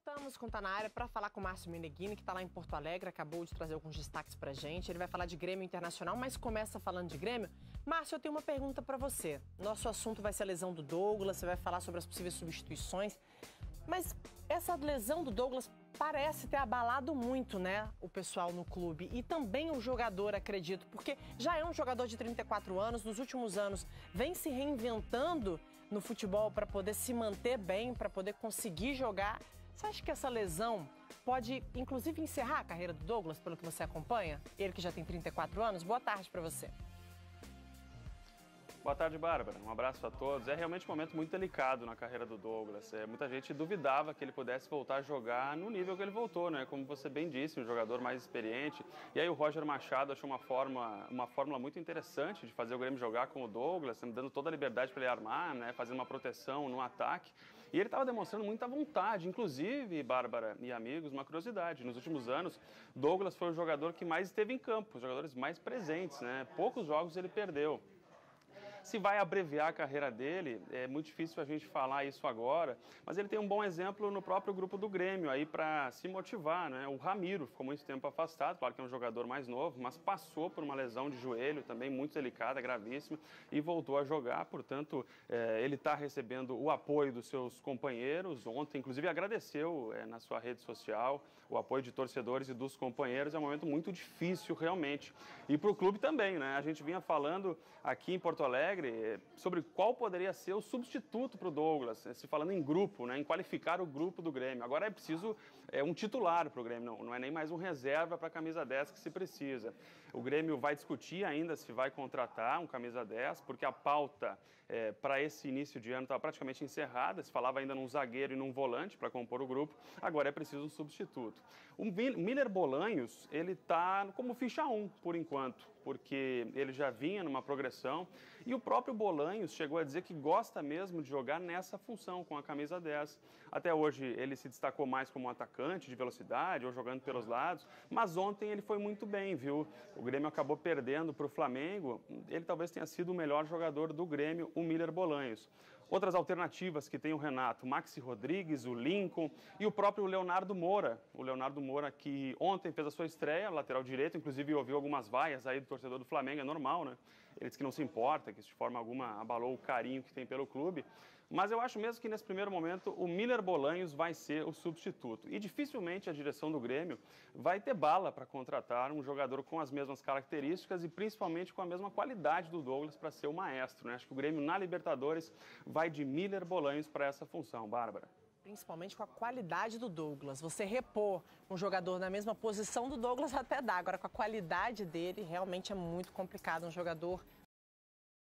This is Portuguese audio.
Voltamos com Tá Na Área para falar com o Márcio Meneghini, que está lá em Porto Alegre, acabou de trazer alguns destaques para a gente. Ele vai falar de Grêmio Internacional, mas começa falando de Grêmio. Márcio, eu tenho uma pergunta para você. Nosso assunto vai ser a lesão do Douglas, você vai falar sobre as possíveis substituições. Mas essa lesão do Douglas parece ter abalado muito, né, o pessoal no clube. E também o jogador, acredito, porque já é um jogador de 34 anos, nos últimos anos vem se reinventando no futebol para poder se manter bem, para poder conseguir jogar. Você acha que essa lesão pode, inclusive, encerrar a carreira do Douglas, pelo que você acompanha? Ele que já tem 34 anos. Boa tarde para você. Boa tarde, Bárbara. Um abraço a todos. É realmente um momento muito delicado na carreira do Douglas. Muita gente duvidava que ele pudesse voltar a jogar no nível que ele voltou, né? Como você bem disse, um jogador mais experiente. E aí o Roger Machado achou uma fórmula muito interessante de fazer o Grêmio jogar com o Douglas, dando toda a liberdade para ele armar, né? Fazendo uma proteção no ataque. E ele estava demonstrando muita vontade. Inclusive, Bárbara e amigos, uma curiosidade. Nos últimos anos, Douglas foi o jogador que mais esteve em campo, os jogadores mais presentes, né? Poucos jogos ele perdeu. Se vai abreviar a carreira dele, é muito difícil a gente falar isso agora, mas ele tem um bom exemplo no próprio grupo do Grêmio aí para se motivar, né? O Ramiro ficou muito tempo afastado, claro que é um jogador mais novo, mas passou por uma lesão de joelho também muito delicada, gravíssima, e voltou a jogar, portanto, ele está recebendo o apoio dos seus companheiros. Ontem, inclusive, agradeceu na sua rede social o apoio de torcedores e dos companheiros. É um momento muito difícil, realmente. E para o clube também, né? A gente vinha falando aqui em Porto Alegre sobre qual poderia ser o substituto para o Douglas, se falando em grupo, né, em qualificar o grupo do Grêmio. Agora é preciso um titular para o Grêmio, não é nem mais um reserva para a camisa 10 que se precisa. O Grêmio vai discutir ainda se vai contratar um camisa 10, porque a pauta para esse início de ano estava praticamente encerrada, se falava ainda num zagueiro e num volante para compor o grupo, agora é preciso um substituto. O Miller Bolanhos, ele está como ficha 1 por enquanto, porque ele já vinha numa progressão. E o próprio Bolanhos chegou a dizer que gosta mesmo de jogar nessa função, com a camisa 10. Até hoje ele se destacou mais como um atacante de velocidade ou jogando pelos lados, mas ontem ele foi muito bem, viu? O Grêmio acabou perdendo para o Flamengo, ele talvez tenha sido o melhor jogador do Grêmio, o Miller Bolanhos. Outras alternativas que tem o Renato, Maxi Rodrigues, o Lincoln e o próprio Leonardo Moura. O Leonardo Moura que ontem fez a sua estreia, lateral direito, inclusive ouviu algumas vaias aí do torcedor do Flamengo, é normal, né? Ele disse que não se importa, que isso de forma alguma abalou o carinho que tem pelo clube. Mas eu acho mesmo que nesse primeiro momento o Miller Bolanhos vai ser o substituto. E dificilmente a direção do Grêmio vai ter bala para contratar um jogador com as mesmas características e principalmente com a mesma qualidade do Douglas para ser o maestro, né? Acho que o Grêmio na Libertadores vai de Miller Bolanhos para essa função, Bárbara. Principalmente com a qualidade do Douglas. Você repor um jogador na mesma posição do Douglas até dá. Agora, com a qualidade dele, realmente é muito complicado. Um jogador